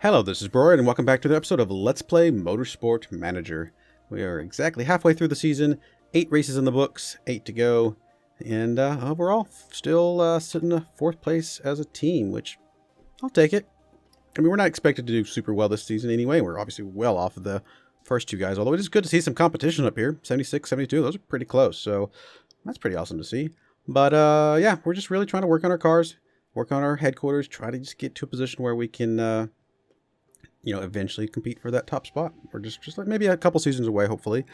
Hello, this is Broyar, and welcome back to the episode of Let's Play Motorsport Manager. We are exactly halfway through the season, 8 races in the books, 8 to go, and overall, still sitting in 4th place as a team, which I'll take it. I mean, we're not expected to do super well this season anyway. We're obviously well off of the first two guys, although it is good to see some competition up here. 76, 72, those are pretty close, so that's pretty awesome to see. But yeah, we're just really trying to work on our cars, work on our headquarters, try to just get to a position where we can eventually compete for that top spot. We're just like maybe a couple seasons away, hopefully.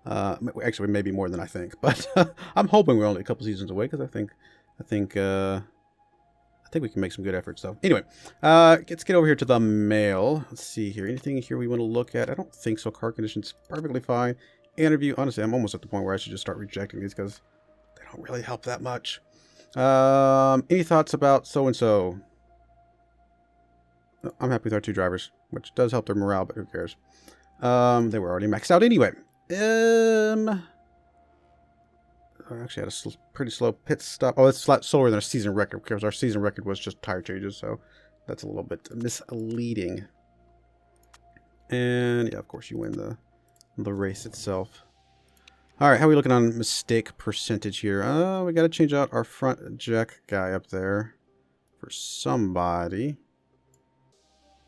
Actually, maybe more than I think, but I'm hoping we're only a couple seasons away because I think we can make some good efforts. So anyway, let's get over here to the mail. Let's see here. Anything here we want to look at? I don't think so. Car conditions perfectly fine. Interview. Honestly, I'm almost at the point where I should just start rejecting these because they don't really help that much. Any thoughts about so and so? I'm happy with our 2 drivers, which does help their morale, but who cares? They were already maxed out anyway. I actually had a pretty slow pit stop. Oh, it's slower than our season record, because our season record was just tire changes, so that's a little bit misleading. And yeah, of course, you win the race itself. All right, how are we looking on mistake percentage here? We got to change out our front jack guy up there for somebody.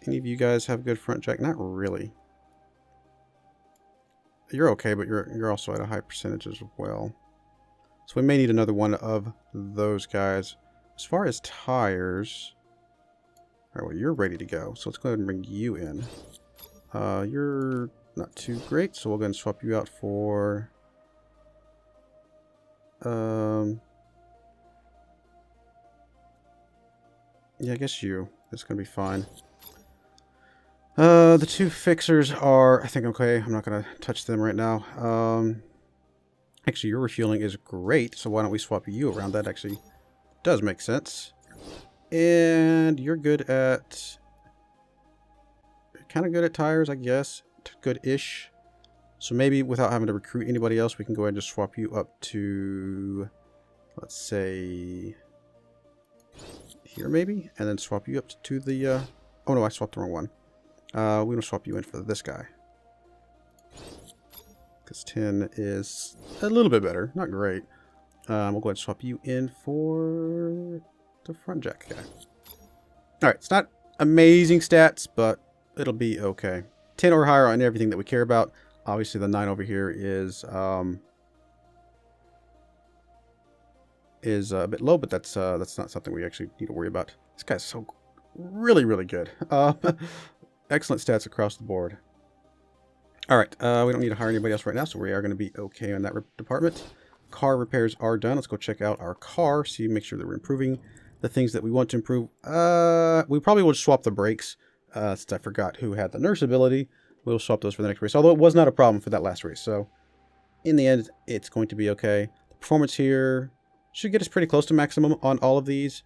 Any of you guys have good front jack? Not really. You're okay, but you're also at a high percentage as well. So we may need another one of those guys. As far as tires, all right, well, you're ready to go. So let's go ahead and bring you in. You're not too great, so we'll go ahead and swap you out for yeah, I guess you. That's gonna be fine. The 2 fixers are, I think, okay. I'm not going to touch them right now. Actually, your refueling is great, so why don't we swap you around? That actually does make sense. And you're good at, kind of good at tires, I guess. Good-ish. So maybe without having to recruit anybody else, we can go ahead and just swap you up to, let's say, here maybe? And then swap you up to the, oh no, I swapped the wrong one. We're going to swap you in for this guy. Because 10 is a little bit better. Not great. We'll go ahead and swap you in for the front jack guy. Alright, it's not amazing stats, but it'll be okay. 10 or higher on everything that we care about. Obviously, the 9 over here is a bit low, but that's not something we actually need to worry about. This guy's so really, really good. Excellent stats across the board. All right, we don't need to hire anybody else right now, so we are going to be okay in that department. Car repairs are done. Let's go check out our car, see, make sure that we're improving the things that we want to improve. We probably will swap the brakes, since I forgot who had the nurse ability. We'll swap those for the next race, although it was not a problem for that last race. So in the end, it's going to be okay. The performance here should get us pretty close to maximum on all of these.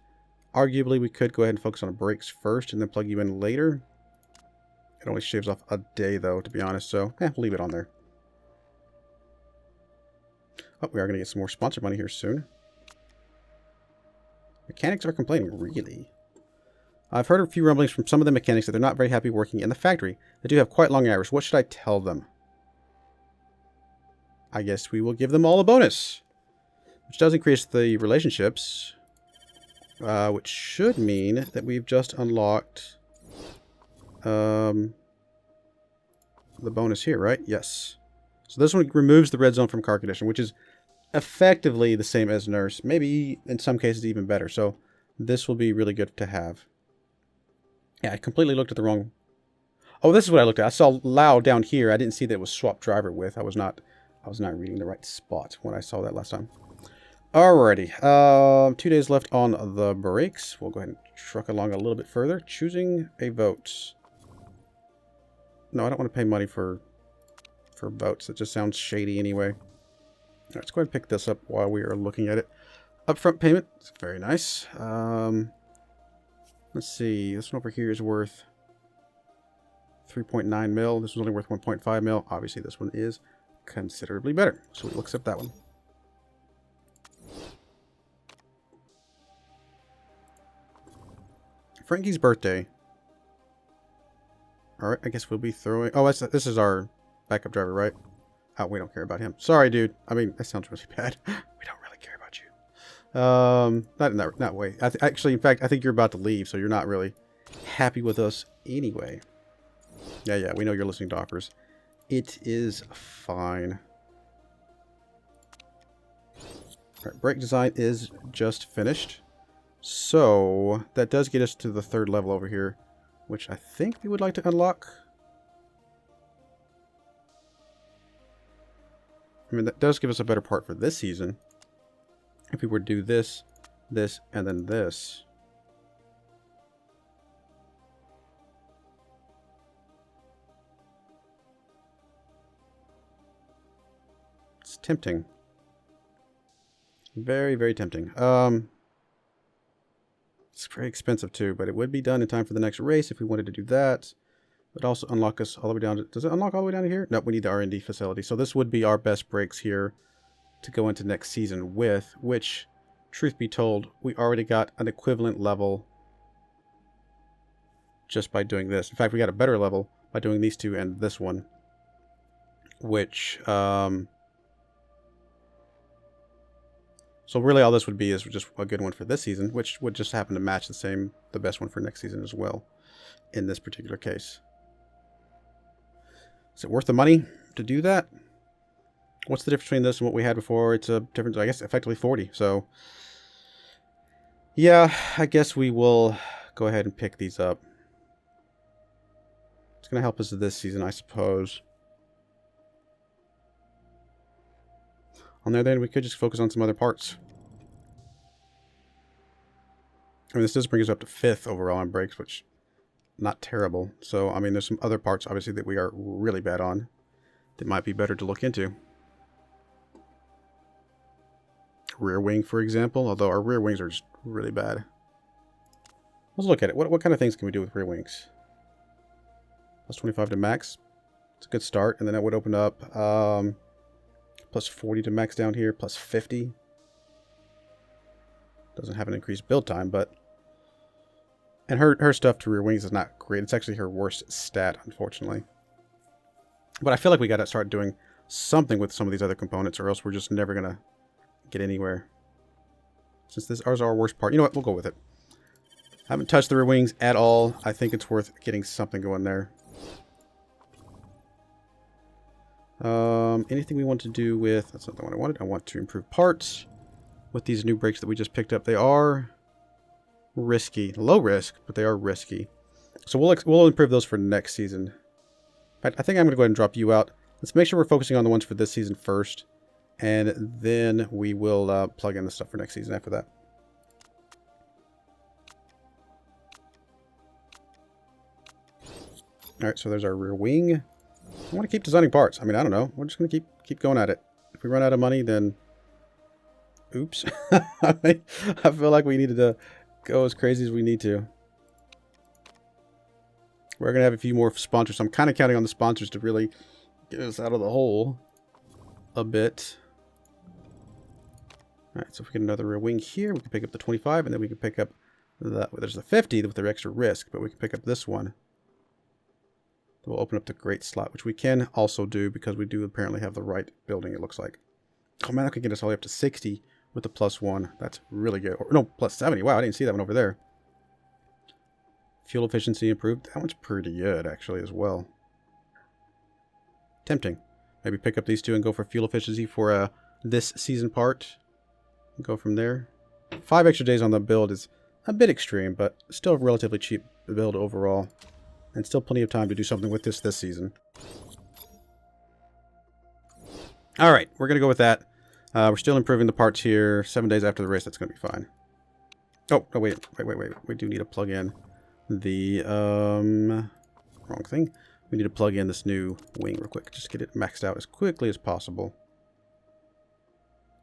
Arguably, we could go ahead and focus on the brakes first and then plug you in later. It only shaves off a day, though, to be honest, so we'll leave it on there. Oh, we are going to get some more sponsor money here soon. Mechanics are complaining, really? I've heard a few rumblings from some of the mechanics that they're not very happy working in the factory. They do have quite long hours. What should I tell them? I guess we will give them all a bonus, which does increase the relationships, which should mean that we've just unlocked the bonus here, right? Yes. So this one removes the red zone from car condition, which is effectively the same as nurse. Maybe in some cases even better. So this will be really good to have. Yeah, I completely looked at the wrong. Oh, this is what I looked at. I saw Lau down here. I didn't see that it was swap driver with. I was not reading the right spot when I saw that last time. Alrighty. 2 days left on the brakes. We'll go ahead and truck along a little bit further. Choosing a vote. No, I don't want to pay money for votes. It just sounds shady anyway. All right, let's go ahead and pick this up while we are looking at it. Upfront payment. It's very nice. Let's see. This one over here is worth 3.9 mil. This one's only worth 1.5 mil. Obviously, this one is considerably better. So we'll accept that one. Frankie's birthday. All right, I guess we'll be throwing... Oh, this is our backup driver, right? Oh, we don't care about him. Sorry, dude. I mean, that sounds really bad. We don't really care about you. Not in that way. Actually, in fact, I think you're about to leave, so you're not really happy with us anyway. Yeah, we know you're listening to offers. It is fine. All right, brake design is just finished. So, that does get us to the third level over here, which I think we would like to unlock. I mean, that does give us a better part for this season. If we were to do this, this, and then this. It's tempting. Very, very tempting. It's very expensive too, but it would be done in time for the next race if we wanted to do that. It would also unlock us all the way down to... Does it unlock all the way down to here? Nope, we need the R&D facility. So this would be our best brakes here to go into next season with, which, truth be told, we already got an equivalent level just by doing this. In fact, we got a better level by doing these two and this one, which... So really all this would be is just a good one for this season, which would just happen to match the best one for next season as well, in this particular case. Is it worth the money to do that? What's the difference between this and what we had before? It's a difference, I guess, effectively 40. So, yeah, I guess we will go ahead and pick these up. It's going to help us this season, I suppose. On the other end, we could just focus on some other parts. I mean, this does bring us up to 5th overall on brakes, which not terrible. So, I mean, there's some other parts, obviously, that we are really bad on that might be better to look into. Rear wing, for example, although our rear wings are just really bad. Let's look at it. What kind of things can we do with rear wings? Plus 25 to max. It's a good start. And then that would open up... plus 40 to max down here, plus 50. Doesn't have an increased build time, but... And her stuff to rear wings is not great. It's actually her worst stat, unfortunately. But I feel like we got to start doing something with some of these other components, or else we're just never going to get anywhere. Since this is our worst part. You know what? We'll go with it. I haven't touched the rear wings at all. I think it's worth getting something going there. Anything we want to do with... That's not the one I wanted. I want to improve parts with these new brakes that we just picked up. They are risky. Low risk, but they are risky. So we'll improve those for next season. In fact, I think I'm going to go ahead and drop you out. Let's make sure we're focusing on the ones for this season first. And then we will plug in the stuff for next season after that. Alright, so there's our rear wing. I want to keep designing parts. I mean, I don't know. We're just going to keep going at it. If we run out of money, then... Oops. I feel like we needed to go as crazy as we need to. We're going to have a few more sponsors. I'm kind of counting on the sponsors to really get us out of the hole a bit. Alright, so if we get another rear wing here, we can pick up the 25, and then we can pick up the... There's the 50 with their extra risk, but we can pick up this one. We'll open up the great slot, which we can also do because we do apparently have the right building, it looks like. Oh man, that could get us all the way up to 60 with the +1. That's really good. Or, no, plus 70. Wow, I didn't see that one over there. Fuel efficiency improved. That one's pretty good, actually, as well. Tempting. Maybe pick up these two and go for fuel efficiency for this season part. And go from there. 5 extra days on the build is a bit extreme, but still a relatively cheap build overall. And still plenty of time to do something with this season. Alright, we're going to go with that. We're still improving the parts here. 7 days after the race, that's going to be fine. Oh, no, wait. We do need to plug in the... wrong thing. We need to plug in this new wing real quick. Just get it maxed out as quickly as possible.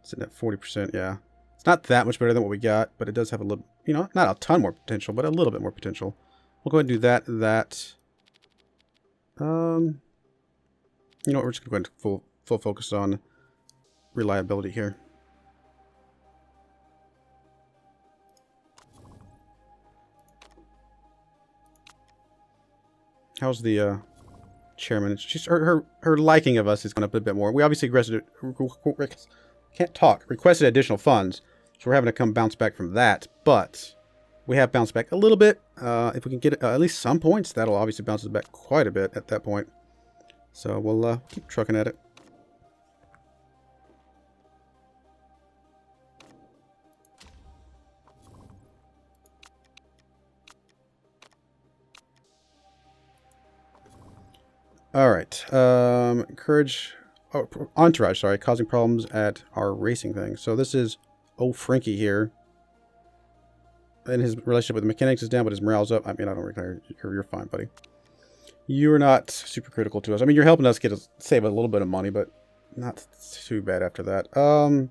Sitting at 40%, yeah. It's not that much better than what we got, but it does have a little... You know, not a ton more potential, but a little bit more potential. We'll go ahead and do that. You know what, we're just going to go into full focus on reliability here. How's the chairman? She's her liking of us is going up a bit more. We obviously requested additional funds, so we're having to come bounce back from that. But we have bounced back a little bit. If we can get at least some points, that'll obviously bounce us back quite a bit at that point. So we'll keep trucking at it. All right. Encourage entourage. Sorry, causing problems at our racing thing. So this is Frankie here. And his relationship with the mechanics is down, but his morale's up. I mean, I don't really. You're fine, buddy. You're not super critical to us. I mean, you're helping us save a little bit of money, but not too bad after that. All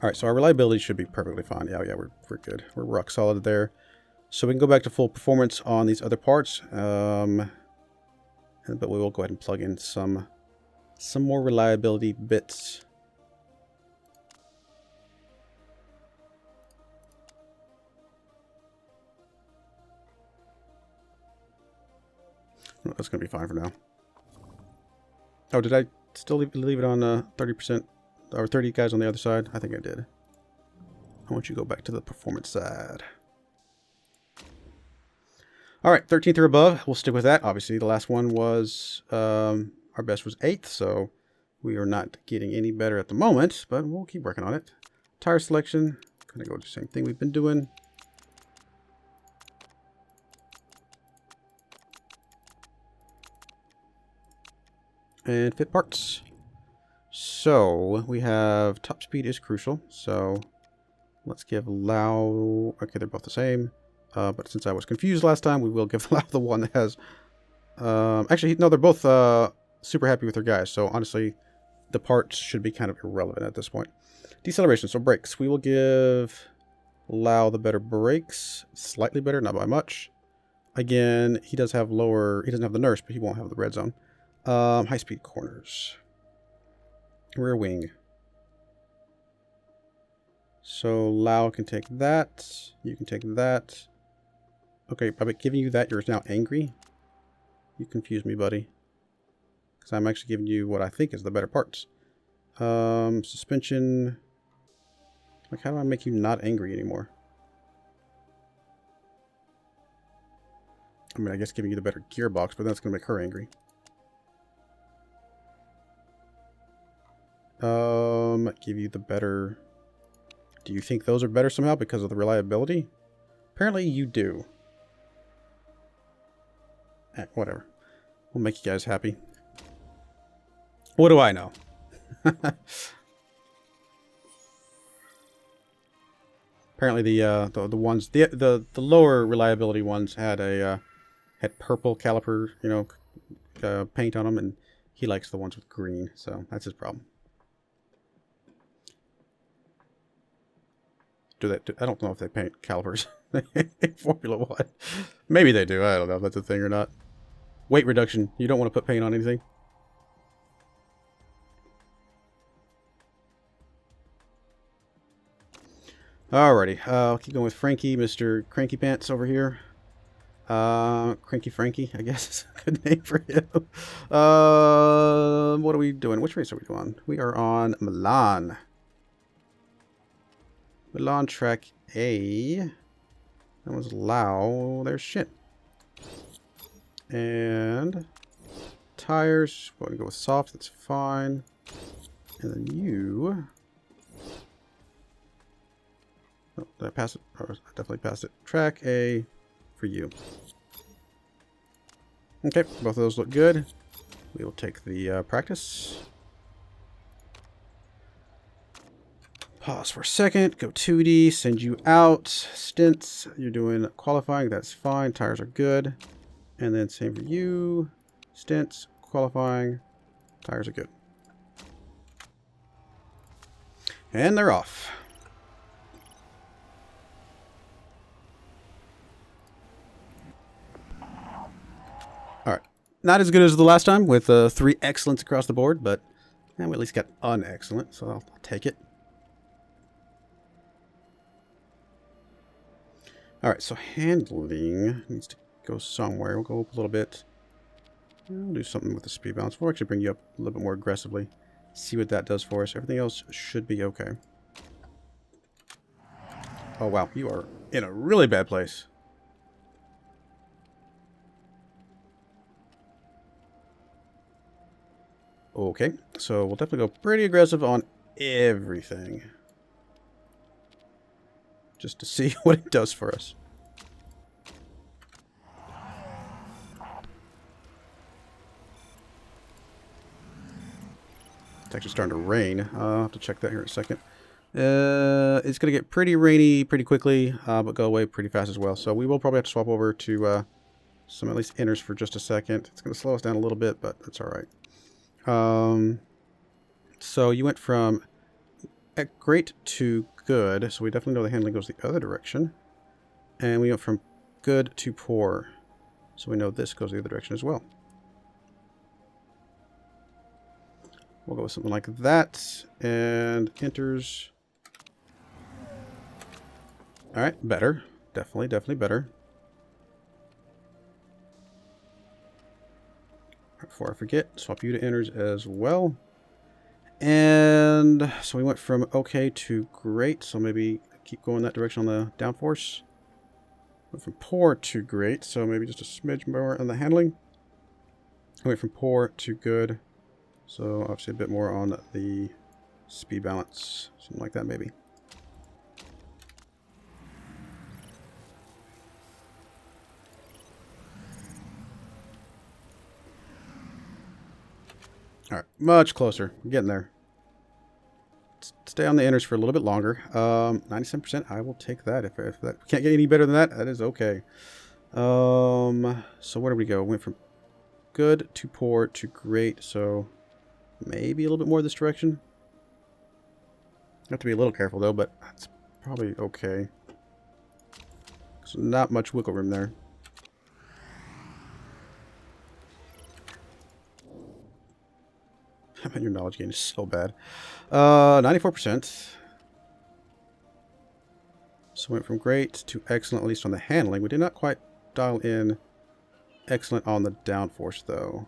right, so our reliability should be perfectly fine. Yeah, we're good. We're rock solid there. So we can go back to full performance on these other parts. But we will go ahead and plug in some more reliability bits. That's going to be fine for now. Oh, did I still leave it on 30% or 30 guys on the other side? I think I did. I want you to go back to the performance side. All right, 13th or above. We'll stick with that. Obviously, the last one was our best was 8th, so we are not getting any better at the moment, but we'll keep working on it. Tire selection. Going to go to the same thing we've been doing. And fit parts. So we have top speed is crucial. So let's give Lau. Okay, they're both the same. But since I was confused last time, we will give Lau the one that has. Actually, no, they're both super happy with their guys. So honestly, the parts should be kind of irrelevant at this point. Deceleration. So brakes. We will give Lau the better brakes. Slightly better, not by much. Again, he does have lower. He doesn't have the nurse, but he won't have the red zone. High-speed corners. Rear wing. So Lau can take that. You can take that. Okay, by giving you that, you're now angry. You confuse me, buddy. Because I'm actually giving you what I think is the better parts. Suspension. Like, how do I make you not angry anymore? I mean, I guess giving you the better gearbox, but that's going to make her angry. Give you the better. Do you think those are better somehow because of the reliability? Apparently you do. Whatever. We'll make you guys happy. What do I know? Apparently the ones the lower reliability ones had purple caliper, paint on them, and he likes the ones with green, so that's his problem. I don't know if they paint calipers in Formula 1. Maybe they do. I don't know if that's a thing or not. Weight reduction. You don't want to put paint on anything. Alrighty. I'll keep going with Frankie, Mr. Cranky Pants over here. Cranky Frankie, I guess is a good name for him. What are we doing? Which race are we doing? We are on Milan. Milan track A. That was Lau. There's shit. And tires. We're going to go with soft. That's fine. And then you. Oh, did I pass it? Oh, I definitely passed it. Track A for you. Okay, both of those look good. We will take the practice. Pause for a second. Go 2D. Send you out. Stints. You're doing qualifying. That's fine. Tires are good. And then same for you. Stints. Qualifying. Tires are good. And they're off. Alright. Not as good as the last time with 3 excellents across the board, but we at least got an excellent, so I'll take it. Alright, so handling needs to go somewhere. We'll go up a little bit. We'll do something with the speed balance. We'll actually bring you up a little bit more aggressively. See what that does for us. Everything else should be okay. Oh, wow. You are in a really bad place. Okay. So we'll definitely go pretty aggressive on everything. Just to see what it does for us. It's actually starting to rain. I'll have to check that here in a second. It's going to get pretty rainy pretty quickly, but go away pretty fast as well. So we will probably have to swap over to some at least inners for just a second. It's going to slow us down a little bit, but that's all right. So you went from great to good. So we definitely know the handling goes the other direction. And we went from good to poor. So we know this goes the other direction as well. We'll go with something like that. And enters. Alright, better. Definitely better. Before I forget, swap you to enters as well. And so we went from okay to great. So maybe keep going that direction on the downforce. Went from poor to great. So maybe just a smidge more on the handling. Went from poor to good. So obviously a bit more on the speed balance. Something like that maybe. Alright, much closer. We're getting there. Stay on the inners for a little bit longer. 97%, I will take that. If that can't get any better than that, that is okay. So where do we go? Went from good to poor to great. So maybe a little bit more this direction. Have to be a little careful though, but that's probably okay. So not much wiggle room there. I bet your knowledge gain is so bad. 94%. So went from great to excellent, at least on the handling. We did not quite dial in excellent on the downforce, though.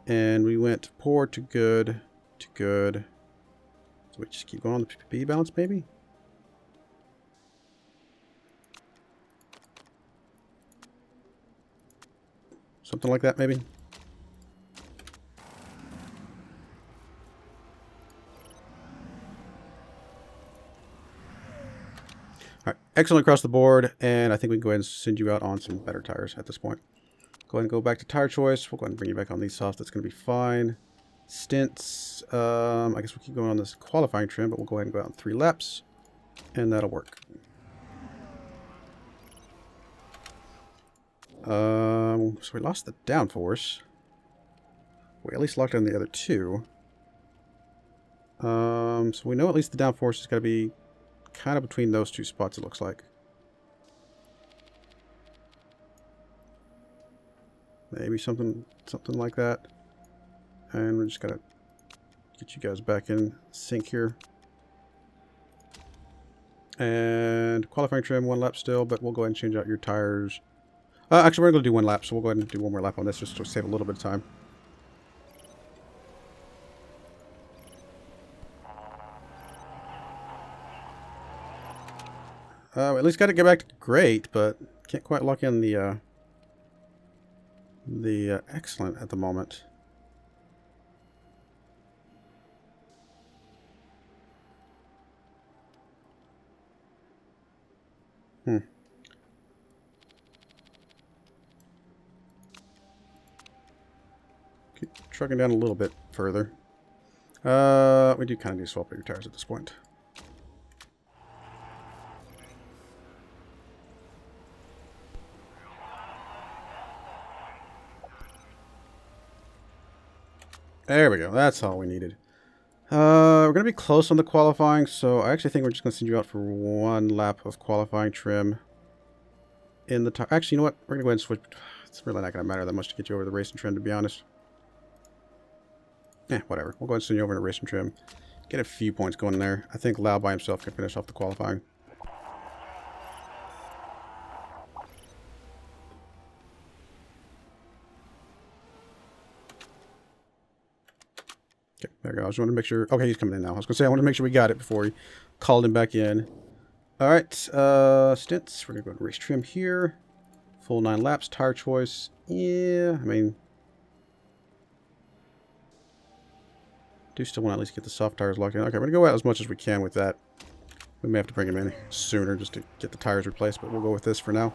And we went poor to good to good. So we just keep going on the PPP balance, maybe? Something like that, maybe? All right, excellent across the board, and I think we can go ahead and send you out on some better tires at this point. Go ahead and go back to tire choice. We'll go ahead and bring you back on these softs. That's going to be fine. Stints. I guess we'll keep going on this qualifying trim, but we'll go ahead and go out in 3 laps, and that'll work. So we lost the downforce. We at least locked in the other 2. So we know at least the downforce is going to be kind of between those 2 spots, it looks like. Maybe something like that. And we're just going to get you guys back in sync here. And qualifying trim, 1 lap still, but we'll go ahead and change out your tires. Actually, we're going to do 1 lap, so we'll go ahead and do 1 more lap on this just to save a little bit of time. At least got to get back to great, but can't quite lock in the excellent at the moment. Keep trucking down a little bit further. We do kind of need to swap out your tires at this point. There we go. That's all we needed. We're going to be close on the qualifying, so I actually think we're just going to send you out for 1 lap of qualifying trim. In the actually, you know what? We're going to go ahead and switch. It's really not going to matter that much to get you over the racing trim, to be honest. Whatever. We'll go ahead and send you over to racing trim. Get a few points going there. I think Lau by himself can finish off the qualifying. Okay, there we go. I just wanted to make sure. Okay, he's coming in now. I was going to say I wanted to make sure we got it before he called him back in. All right, stints. We're going to go to race trim here. Full 9 laps. Tire choice. Yeah, I mean, do still want to at least get the soft tires locked in. Okay, we're going to go out as much as we can with that. We may have to bring him in sooner just to get the tires replaced, but we'll go with this for now.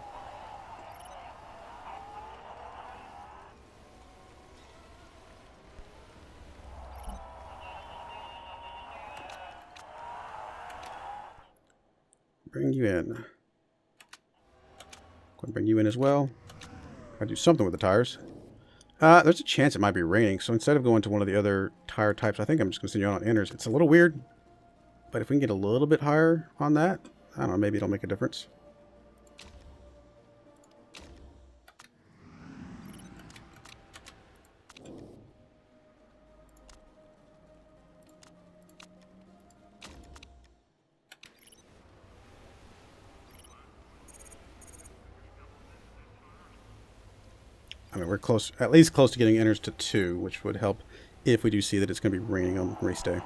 Bring you in. Go ahead and bring you in as well. Gotta do something with the tires. There's a chance it might be raining, so instead of going to one of the other tire types, I think I'm just going to send you on inners. It's a little weird, but if we can get a little bit higher on that, I don't know, maybe it'll make a difference. I mean, we're close, at least close to getting inners to 2, which would help if we do see that it's going to be raining on race day.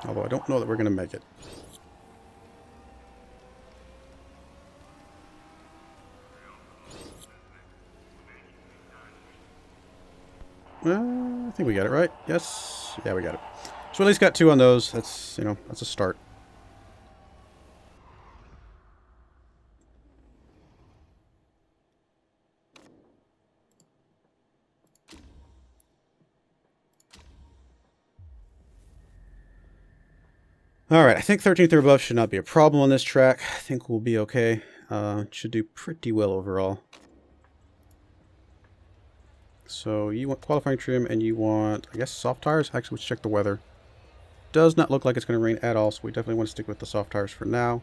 Although I don't know that we're going to make it. I think we got it right. Yes. Yeah, we got it. So we at least got 2 on those. That's, you know, that's a start. Alright, I think 13th or above should not be a problem on this track. I think we'll be okay. Should do pretty well overall. So you want qualifying trim and you want, I guess, soft tires? Actually, let's check the weather. Does not look like it's going to rain at all, so we definitely want to stick with the soft tires for now.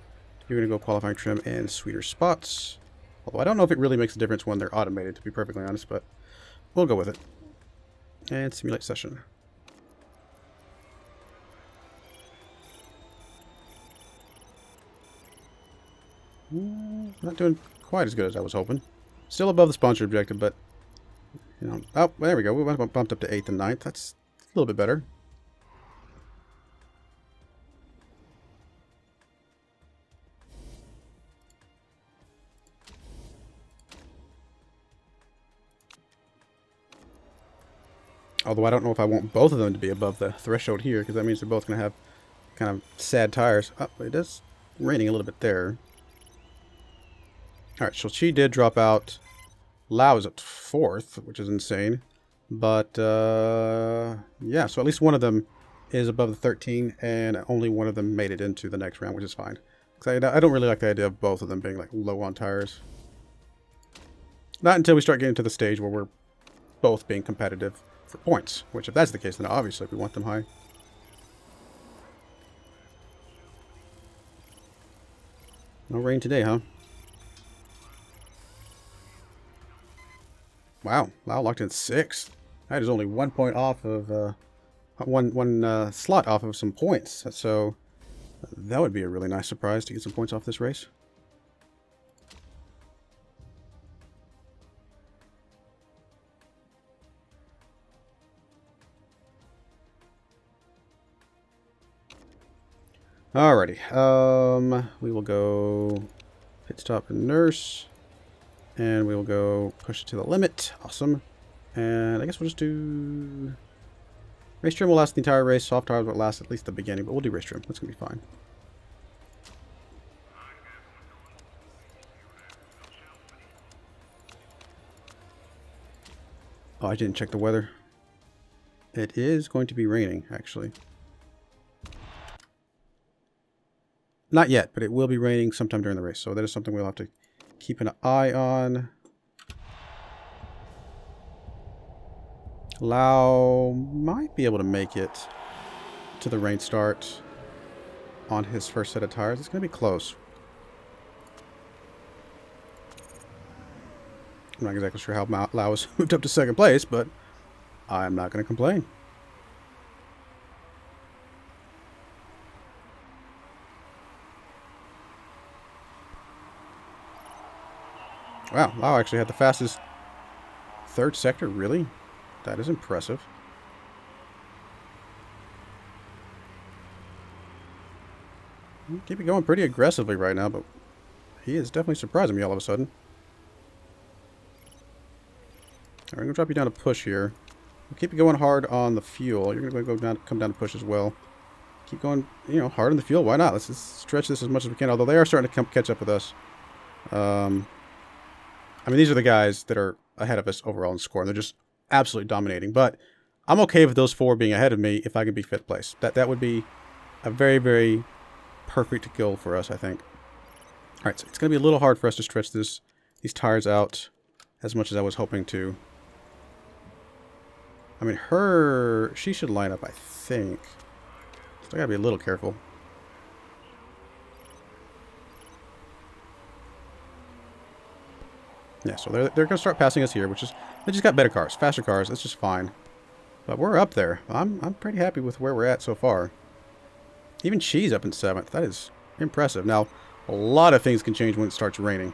You're going to go qualifying trim and sweeter spots. Although I don't know if it really makes a difference when they're automated, to be perfectly honest, but we'll go with it. And simulate session. Not doing quite as good as I was hoping. Still above the sponsor objective, but, you know, oh, there we go. We bumped up to 8th and 9th. That's a little bit better. Although I don't know if I want both of them to be above the threshold here, because that means they're both going to have kind of sad tires. Oh, it is raining a little bit there. Alright, so she did drop out. Lau is at 4th, which is insane. But, yeah, so at least one of them is above the 13, and only one of them made it into the next round, which is fine. Because I don't really like the idea of both of them being, like, low on tires. Not until we start getting to the stage where we're both being competitive for points. Which, if that's the case, then obviously we want them high. No rain today, huh? Wow, Lau locked in 6th. That is only 1 point off of, one slot off of some points. So, that would be a really nice surprise to get some points off this race. Alrighty, we will go pit stop and nurse. And we will go push it to the limit. Awesome. And I guess we'll just do... Race trim will last the entire race. Soft tires will last at least the beginning, but we'll do race trim. That's going to be fine. Oh, I didn't check the weather. It is going to be raining, actually. Not yet, but it will be raining sometime during the race. So that is something we'll have to keep an eye on. Lau might be able to make it to the rain start on his first set of tires. It's going to be close. I'm not exactly sure how Lau has moved up to 2nd place, but I'm not going to complain. Wow, Lau actually had the fastest 3rd sector, really? That is impressive. Keep it going pretty aggressively right now, but he is definitely surprising me all of a sudden. Alright, I'm going to drop you down to push here. We'll keep it going hard on the fuel. You're going to come down to push as well. Keep going, you know, hard on the fuel. Why not? Let's just stretch this as much as we can, although they are starting to catch up with us. I mean, these are the guys that are ahead of us overall in score, and they're just absolutely dominating. But I'm okay with those 4 being ahead of me if I can be 5th place. That would be a very, very perfect goal for us, I think. All right, so it's going to be a little hard for us to stretch these tires out as much as I was hoping to. I mean, she should line up, I think. So I got to be a little careful. Yeah, so they're going to start passing us here, which is, they just got better cars, faster cars. That's just fine. But we're up there. I'm pretty happy with where we're at so far. Even Cheese up in 7th. That is impressive. Now, a lot of things can change when it starts raining.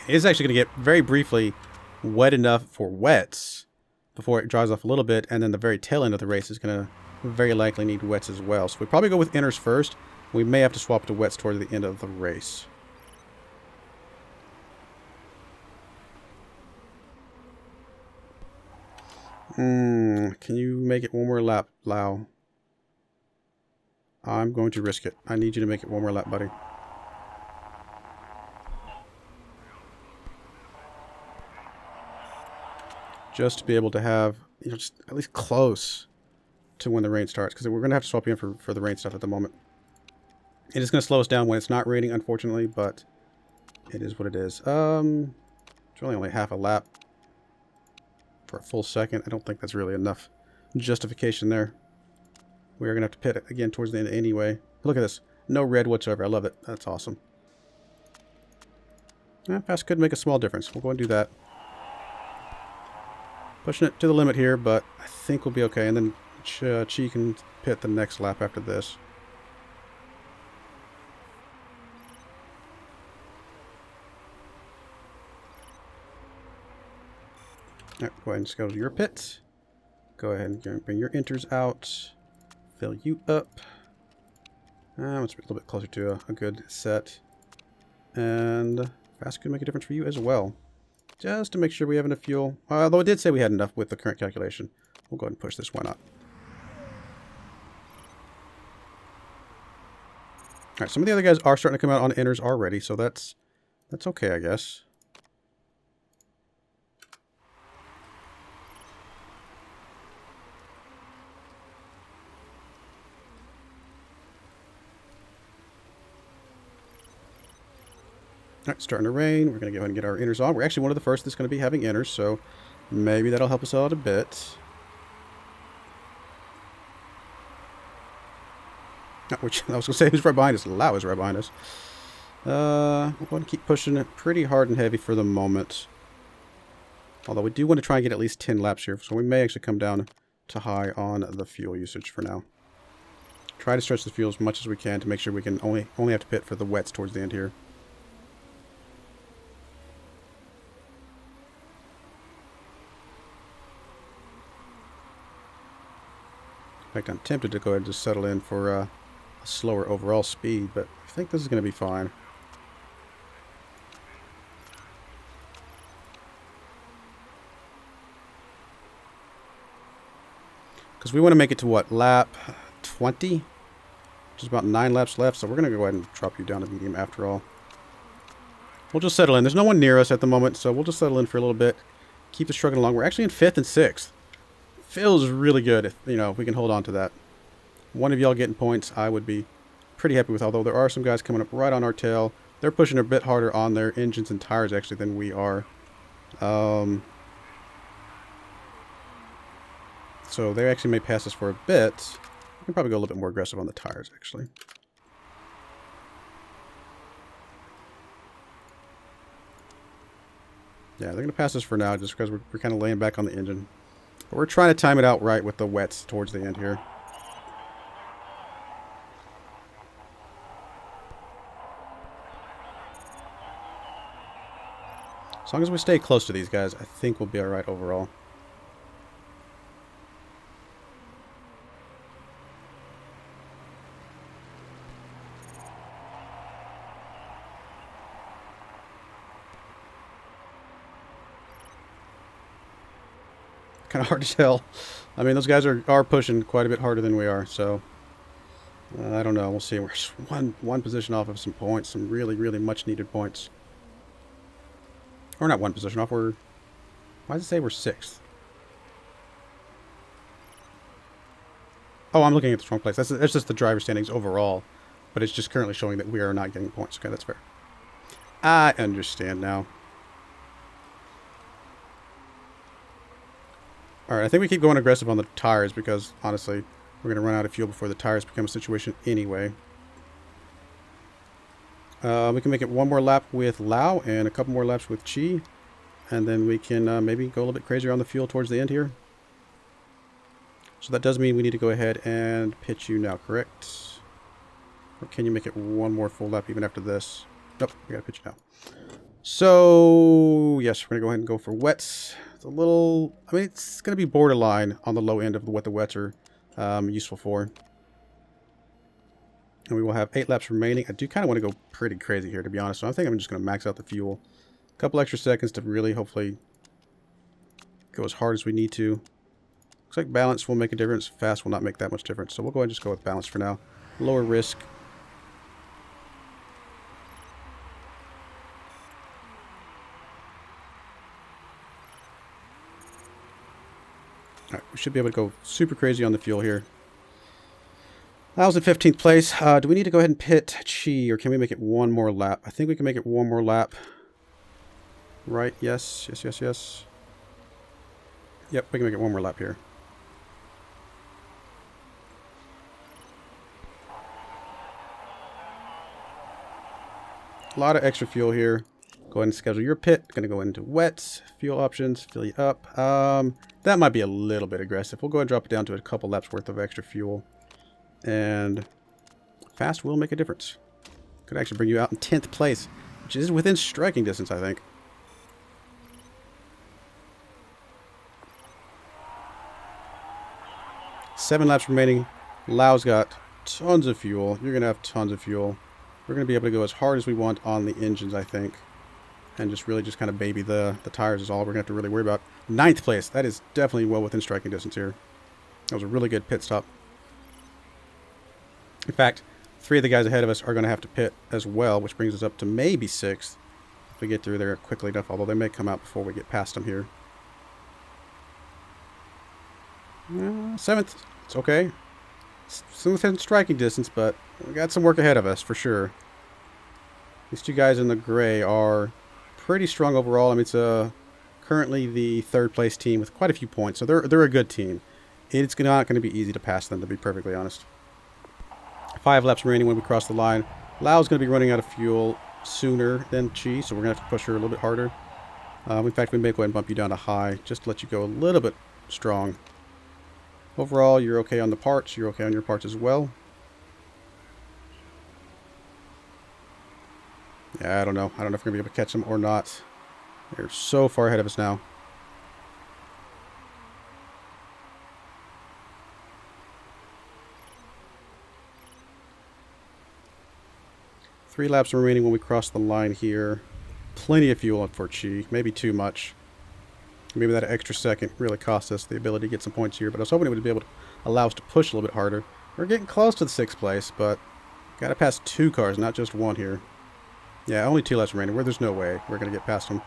It is actually going to get very briefly wet enough for wets before it dries off a little bit, and then the very tail end of the race is going to very likely need wets as well. So we probably go with inners first. We may have to swap to wets towards the end of the race. Can you make it one more lap, Lau? I'm going to risk it. I need you to make it one more lap, buddy. Just to be able to have, you know, just at least close to when the rain starts, because we're going to have to swap you in for the rain stuff at the moment. It is going to slow us down when it's not raining, unfortunately, but it is what it is. It's really only half a lap for a full second. I don't think that's really enough justification there. We are going to have to pit it again towards the end anyway. Look at this. No red whatsoever. I love it. That's awesome. Yeah, pass could make a small difference. We'll go and do that. Pushing it to the limit here, but I think we'll be okay. And then Chi can pit the next lap after this. Alright, go ahead and just go to your pit. Go ahead and bring your enters out. Fill you up. Let's be a little bit closer to a good set. And fast could make a difference for you as well. Just to make sure we have enough fuel. Although it did say we had enough with the current calculation. We'll go ahead and push this. Why not? Alright, some of the other guys are starting to come out on inners already, so that's okay, I guess. Alright, starting to rain. We're going to go ahead and get our inners on. We're actually one of the first that's going to be having inners, so maybe that'll help us out a bit. Which I was going to say, who's right behind us? Lau is right behind us. We're going to keep pushing it pretty hard and heavy for the moment. Although we do want to try and get at least 10 laps here, so we may actually come down to high on the fuel usage for now. Try to stretch the fuel as much as we can to make sure we can only have to pit for the wets towards the end here. In fact, I'm tempted to go ahead and just settle in for a slower overall speed, but I think this is going to be fine. Because we want to make it to what, lap 20? Just about 9 laps left, so we're going to go ahead and drop you down to medium after all. We'll just settle in. There's no one near us at the moment, so we'll just settle in for a little bit. Keep this trucking along. We're actually in 5th and 6th. Feels really good if, you know, if we can hold on to that. One of y'all getting points, I would be pretty happy with, although there are some guys coming up right on our tail. They're pushing a bit harder on their engines and tires, actually, than we are. So they actually may pass us for a bit. We can probably go a little bit more aggressive on the tires, actually. Yeah, they're going to pass us for now, just because we're kind of laying back on the engine. But we're trying to time it out right with the wets towards the end here. As long as we stay close to these guys, I think we'll be alright overall. Kind of hard to tell. I mean, those guys are pushing quite a bit harder than we are, so I don't know. We'll see. We're just one position off of some points, some really, really much needed points. Or not one position off. Why does it say we're 6th? Oh, I'm looking at the wrong place. That's just the driver standings overall, but it's just currently showing that we are not getting points. Okay, that's fair. I understand now. All right, I think we keep going aggressive on the tires because, honestly, we're going to run out of fuel before the tires become a situation anyway. We can make it one more lap with Lau and a couple more laps with Chi. And then we can maybe go a little bit crazier on the fuel towards the end here. So that does mean we need to go ahead and pitch you now, correct? Or can you make it one more full lap even after this? Nope, we got to pitch you now. So, yes, we're going to go ahead and go for wets. It's a little, I mean, it's going to be borderline on the low end of what the wets are useful for. And we will have 8 laps remaining. I do kind of want to go pretty crazy here, to be honest. So I think I'm just going to max out the fuel. A couple extra seconds to really, hopefully, go as hard as we need to. Looks like balance will make a difference. Fast will not make that much difference. So we'll go ahead and just go with balance for now. Lower risk. Alright, we should be able to go super crazy on the fuel here. That was in 15th place. Do we need to go ahead and pit Chi, or can we make it one more lap? I think we can make it one more lap. Right, yes, yes, yes, yes. Yep, we can make it one more lap here. A lot of extra fuel here. Go ahead and schedule your pit. Gonna go into wets, fuel options, fill you up. That might be a little bit aggressive. We'll go ahead and drop it down to a couple laps worth of extra fuel. And fast will make a difference. Could actually bring you out in 10th place, which is within striking distance, I think. Seven laps remaining. Lau's got tons of fuel. You're going to have tons of fuel. We're going to be able to go as hard as we want on the engines, I think. And just really just kind of baby the tires is all we're going to have to really worry about. 9th place. That is definitely well within striking distance here. That was a really good pit stop. In fact, 3 of the guys ahead of us are going to have to pit as well, which brings us up to maybe 6th if we get through there quickly enough, although they may come out before we get past them here. 7th. It's okay. It's within striking distance, but we got some work ahead of us for sure. These 2 guys in the gray are pretty strong overall. I mean, it's currently the 3rd place team with quite a few points, so they're a good team. It's not going to be easy to pass them, to be perfectly honest. 5 laps remaining when we cross the line. Lau's going to be running out of fuel sooner than Chi, so we're going to have to push her a little bit harder. In fact, we may go ahead and bump you down to high, just to let you go a little bit strong. Overall, you're okay on the parts. You're okay on your parts as well. Yeah, I don't know. I don't know if we're going to be able to catch them or not. They're so far ahead of us now. Three laps remaining when we cross the line here. Plenty of fuel for Chi. Maybe too much. Maybe that extra second really cost us the ability to get some points here, but I was hoping it would be able to allow us to push a little bit harder. We're getting close to the 6th place, but got to pass 2 cars, not just 1 here. Yeah, only 2 laps remaining, where there's no way we're going to get past them.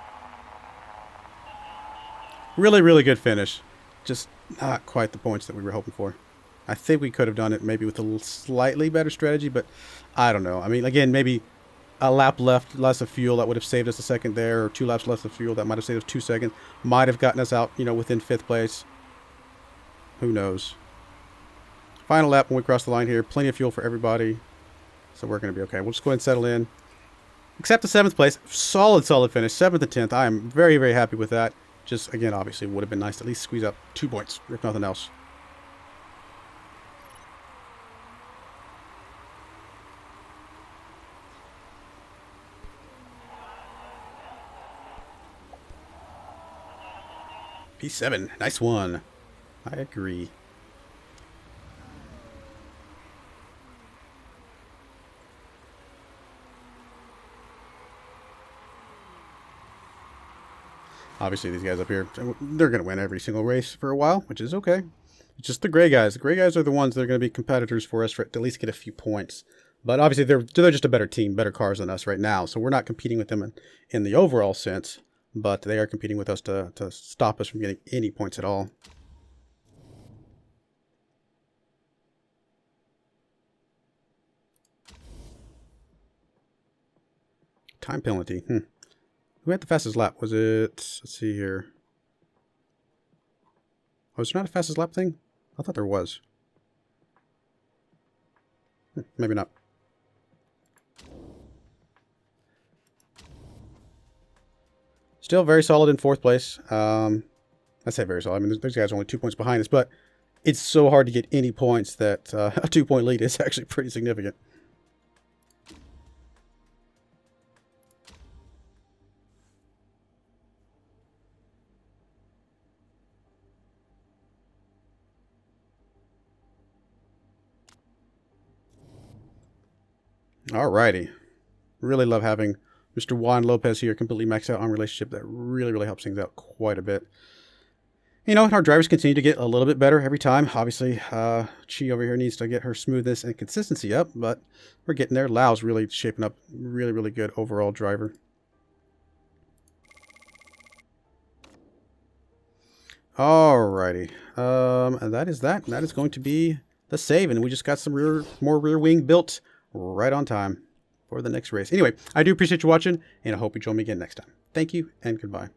Really, really good finish. Just not quite the points that we were hoping for. I think we could have done it maybe with a slightly better strategy, but I don't know. I mean, again, maybe a lap left, less of fuel, that would have saved us a second there, or 2 laps less of fuel, that might have saved us 2 seconds. Might have gotten us out, you know, within 5th place. Who knows? Final lap when we cross the line here. Plenty of fuel for everybody. So we're going to be okay. We'll just go ahead and settle in. Except the 7th place. Solid finish. 7th and 10th. I am very, very happy with that. Just, again, obviously, would have been nice to at least squeeze up 2 points, if nothing else. P7. Nice one. I agree. Obviously, these guys up here, they're going to win every single race for a while, which is okay. It's just the gray guys. The gray guys are the ones that are going to be competitors for us for at least get a few points. But obviously, they're just a better team, better cars than us right now. So we're not competing with them in the overall sense, but they are competing with us to stop us from getting any points at all. Time penalty. Who had the fastest lap? Was it... Let's see here. Oh, is there not a fastest lap thing? I thought there was. Maybe not. Still very solid in 4th place. I say very solid. I mean, those guys are only 2 points behind us, but it's so hard to get any points that a 2-point lead is actually pretty significant. Alrighty. Really love having Mr. Juan Lopez here completely maxed out on relationship. That really, really helps things out quite a bit. You know, our drivers continue to get a little bit better every time. Obviously, Chi over here needs to get her smoothness and consistency up, but we're getting there. Lau's really shaping up. Really, really good overall driver. Alrighty. And that is that. That is going to be the save, and we just got some more rear wing built right on time for the next race. Anyway, I do appreciate you watching, and I hope you join me again next time. Thank you, and goodbye.